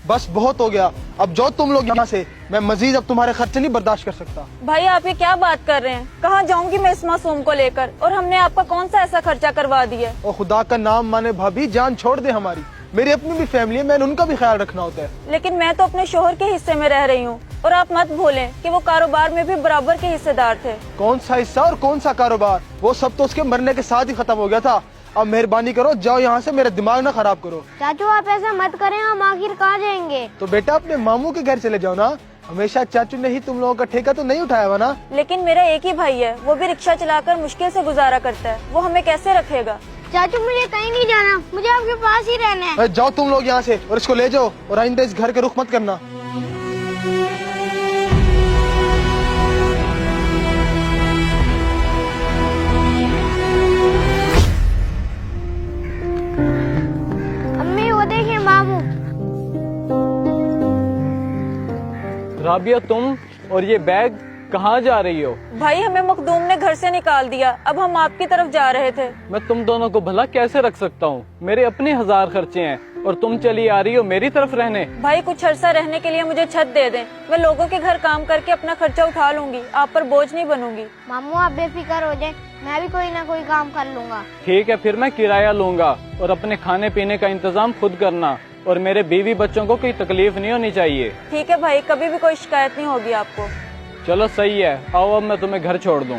बस बहुत हो गया, अब जाओ तुम लोग यहाँ से। मैं मजीद अब तुम्हारे खर्चे नहीं बर्दाश्त कर सकता। भाई आप ये क्या बात कर रहे हैं? कहाँ जाऊंगी मैं इस मासूम को लेकर? और हमने आपका कौन सा ऐसा खर्चा करवा दिया है? और खुदा का नाम माने भाभी, जान छोड़ दे हमारी। मेरी अपनी भी फैमिली है, मैंने उनका भी ख्याल रखना होता है। लेकिन मैं तो अपने शोहर के हिस्से में रह रही हूँ, और आप मत भूलें कि वो कारोबार में भी बराबर के हिस्सेदार थे। कौन सा हिस्सा और कौन सा कारोबार? वो सब तो उसके मरने के साथ ही खत्म हो गया था। अब मेहरबानी करो, जाओ यहाँ से, मेरा दिमाग ना खराब करो। चाचू आप ऐसा मत करें, हम आखिर कहाँ जाएंगे? तो बेटा अपने मामू के घर चले जाओ ना। हमेशा चाचू ने ही तुम लोगों का ठेका तो नहीं उठाया हुआ ना। लेकिन मेरा एक ही भाई है, वो भी रिक्शा चलाकर मुश्किल से गुजारा करता है, वो हमें कैसे रखेगा? चाचू मुझे कहीं नहीं जाना, मुझे आपके पास ही रहना है। जाओ तुम लोग यहाँ से और इसको ले जाओ, और आइंदा इस घर के रुख मत करना। अम्मी वो देखिए मामू। राबिया तुम और ये बैग कहाँ जा रही हो? भाई हमें मखदूम ने घर से निकाल दिया, अब हम आपकी तरफ जा रहे थे। मैं तुम दोनों को भला कैसे रख सकता हूँ? मेरे अपने 1000 खर्चे हैं और तुम चली आ रही हो मेरी तरफ रहने। भाई कुछ अरसा रहने के लिए मुझे छत दे दें, मैं लोगों के घर काम करके अपना खर्चा उठा लूंगी, आप पर बोझ नहीं बनूंगी। मामू आप बेफिक्र हो जाए, मैं भी कोई ना कोई काम कर लूंगा। ठीक है, फिर मैं किराया लूंगा और अपने खाने पीने का इंतजाम खुद करना, और मेरे बीवी बच्चों को कोई तकलीफ नहीं होनी चाहिए। ठीक है भाई, कभी भी कोई शिकायत नहीं होगी आपको। चलो सही है, आओ अब मैं तुम्हें घर छोड़ दूँ।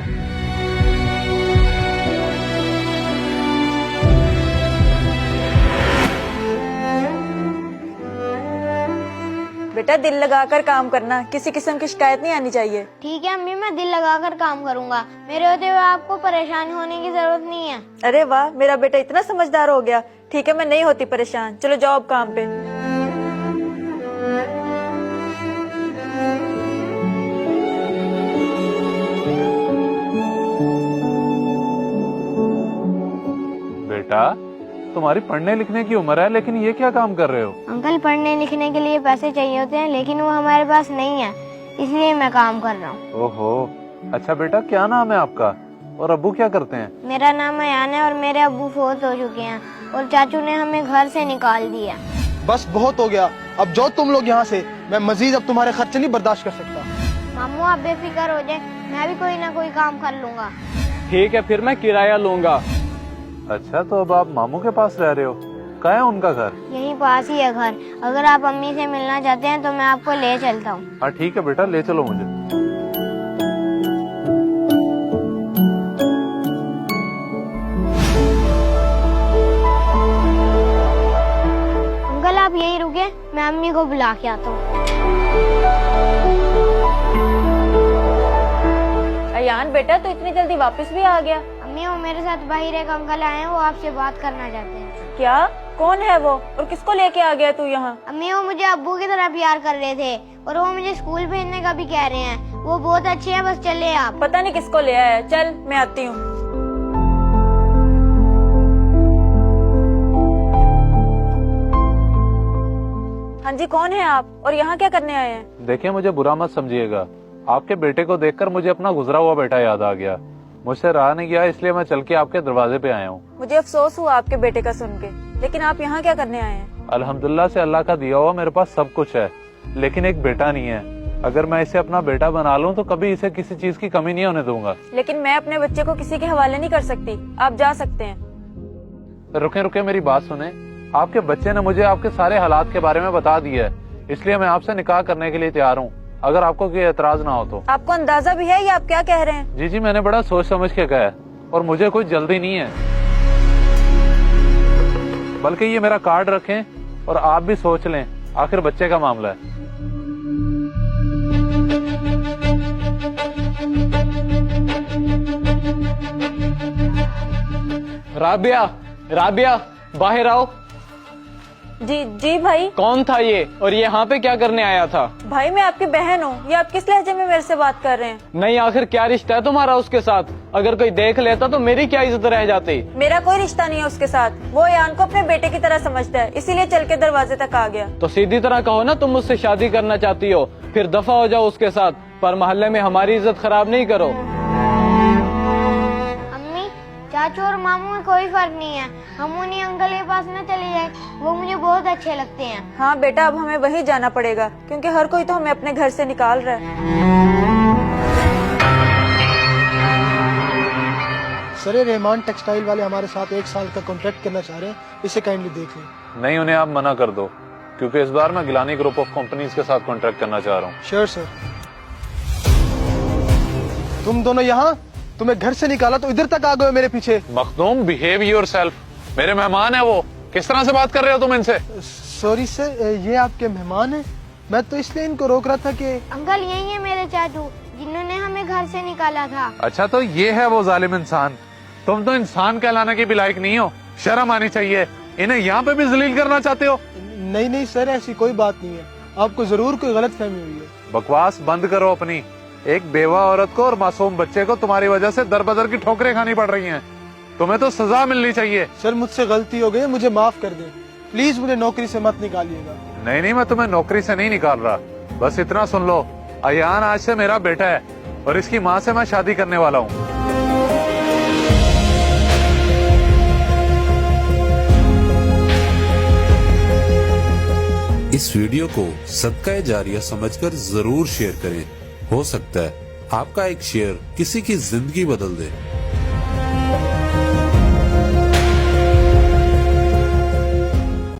बेटा दिल लगाकर काम करना, किसी किस्म की शिकायत नहीं आनी चाहिए। ठीक है अम्मी, मैं दिल लगाकर काम करूंगा। मेरे होते हुए आपको परेशान होने की जरूरत नहीं है। अरे वाह, मेरा बेटा इतना समझदार हो गया। ठीक है, मैं नहीं होती परेशान। चलो जाओ अब काम पे। बेटा तुम्हारी पढ़ने लिखने की उम्र है, लेकिन ये क्या काम कर रहे हो? अंकल पढ़ने लिखने के लिए पैसे चाहिए होते हैं, लेकिन वो हमारे पास नहीं है, इसलिए मैं काम कर रहा हूँ। ओहो, अच्छा बेटा क्या नाम है आपका और अब्बू क्या करते हैं? मेरा नाम अयान है और मेरे अब्बू फौत हो चुके हैं, और चाचू ने हमें घर से निकाल दिया। बस बहुत हो गया, अब जाओ तुम लोग यहाँ से। मैं मजीद अब तुम्हारे खर्चे नहीं बर्दाश्त कर सकता। मामू आप बेफिक्र हो जाए, मैं भी कोई ना कोई काम कर लूंगा। ठीक है, फिर मैं किराया लूंगा। अच्छा तो अब आप मामू के पास रह रहे हो, कहाँ है उनका घर? यहीं पास ही है घर, अगर आप अम्मी से मिलना चाहते हैं तो मैं आपको ले चलता हूँ। हाँ ठीक है बेटा, ले चलो मुझे। अंकल आप यहीं रुके, मैं अम्मी को बुला के आता हूँ। अयान बेटा तो इतनी जल्दी वापस भी आ गया? अम्मी वो मेरे साथ बाहर एक अंकल आए हैं, वो आपसे बात करना चाहते हैं। क्या? कौन है वो और किसको लेके आ गया तू यहाँ? अम्मी वो मुझे अब्बू की तरह प्यार कर रहे थे, और वो मुझे स्कूल भेजने का भी कह रहे हैं। वो बहुत अच्छे हैं, बस चले आप। पता नहीं किसको ले आया है। चल मैं आती हूँ। हाँ जी, कौन है आप और यहाँ क्या करने आए हैं? देखिए मुझे बुरा मत समझिएगा, आपके बेटे को देखकर मुझे अपना गुजरा हुआ बेटा याद आ गया। मुझसे रहा नहीं गया, इसलिए मैं चल के आपके दरवाजे पे आया हूँ। मुझे अफसोस हुआ आपके बेटे का सुन के, लेकिन आप यहाँ क्या करने आए हैं? अल्हम्दुलिल्लाह से अल्लाह का दिया हुआ मेरे पास सब कुछ है, लेकिन एक बेटा नहीं है। अगर मैं इसे अपना बेटा बना लूँ तो कभी इसे किसी चीज की कमी नहीं होने दूंगा। लेकिन मैं अपने बच्चे को किसी के हवाले नहीं कर सकती, आप जा सकते हैं। रुके रुके मेरी बात सुने, आपके बच्चे ने मुझे आपके सारे हालात के बारे में बता दिया है, इसलिए मैं आपसे निकाह करने के लिए तैयार हूँ, अगर आपको कोई एतराज ना हो तो। आपको अंदाजा भी है ये आप क्या कह रहे हैं? जी जी, मैंने बड़ा सोच समझ के कहा है, और मुझे कोई जल्दी नहीं है। बल्कि ये मेरा कार्ड रखें और आप भी सोच लें, आखिर बच्चे का मामला है। राबिया, राबिया बाहर आओ। जी जी भाई। कौन था ये और ये यहाँ पे क्या करने आया था? भाई मैं आपकी बहन हूँ, ये आप किस लहजे में मेरे से बात कर रहे हैं? नहीं, आखिर क्या रिश्ता है तुम्हारा उसके साथ? अगर कोई देख लेता तो मेरी क्या इज्जत रह जाती? मेरा कोई रिश्ता नहीं है उसके साथ, वो अयान को अपने बेटे की तरह समझता है, इसीलिए चल के दरवाजे तक आ गया। तो सीधी तरह कहो ना तुम मुझसे शादी करना चाहती हो, फिर दफा हो जाओ उसके साथ, पर मोहल्ले में हमारी इज्जत खराब नहीं करो। चाचू और मामू में कोई फर्क नहीं है, हम उन्हीं अंकल के पास न चले जाए, वो मुझे बहुत अच्छे लगते हैं। हाँ बेटा, अब हमें वहीं जाना पड़ेगा क्योंकि हर कोई तो हमें अपने घर से निकाल रहा है। सर, ये रहमान टेक्सटाइल वाले हमारे साथ 1 साल का कॉन्ट्रैक्ट करना चाह रहे हैं, इसे काइंडली देख लें। नहीं, उन्हें आप मना कर दो, क्योंकि इस बार मैं गिलानी ग्रुप ऑफ कंपनीज के साथ कॉन्ट्रैक्ट करना चाह रहा हूँ। Sure sir. तुम दोनों यहाँ, तुम्हें घर से निकाला तो इधर तक आ गए मेरे पीछे। Makhdoom, behave yourself. मेरे मेहमान है वो, किस तरह से बात कर रहे हो तुम इनसे? सॉरी सर, ये आपके मेहमान हैं? मैं तो इसलिए इनको रोक रहा था कि अंकल यही है मेरे चाचू जिन्होंने हमें घर से निकाला था। अच्छा, तो ये है वो जालिम इंसान। तुम तो इंसान कहलाने की भी लायक नहीं हो, शर्म आनी चाहिए। इन्हें यहाँ पे भी जलील करना चाहते हो? नहीं नहीं सर, ऐसी कोई बात नहीं है, आपको जरूर कोई गलत फहमी हुई है। बकवास बंद करो अपनी। एक बेवा औरत को और मासूम बच्चे को तुम्हारी वजह से दर बदर की ठोकरें खानी पड़ रही हैं। तुम्हें तो सजा मिलनी चाहिए। सर, मुझसे गलती हो गई, मुझे माफ कर दें प्लीज, मुझे नौकरी से मत निकालिएगा। नहीं नहीं, मैं तुम्हें नौकरी से नहीं निकाल रहा, बस इतना सुन लो, अयान आज से मेरा बेटा है और इसकी माँ से मैं शादी करने वाला हूँ। इस वीडियो को सदका जारिया समझकर जरूर शेयर करें। हो सकता है आपका एक शेयर किसी की जिंदगी बदल दे।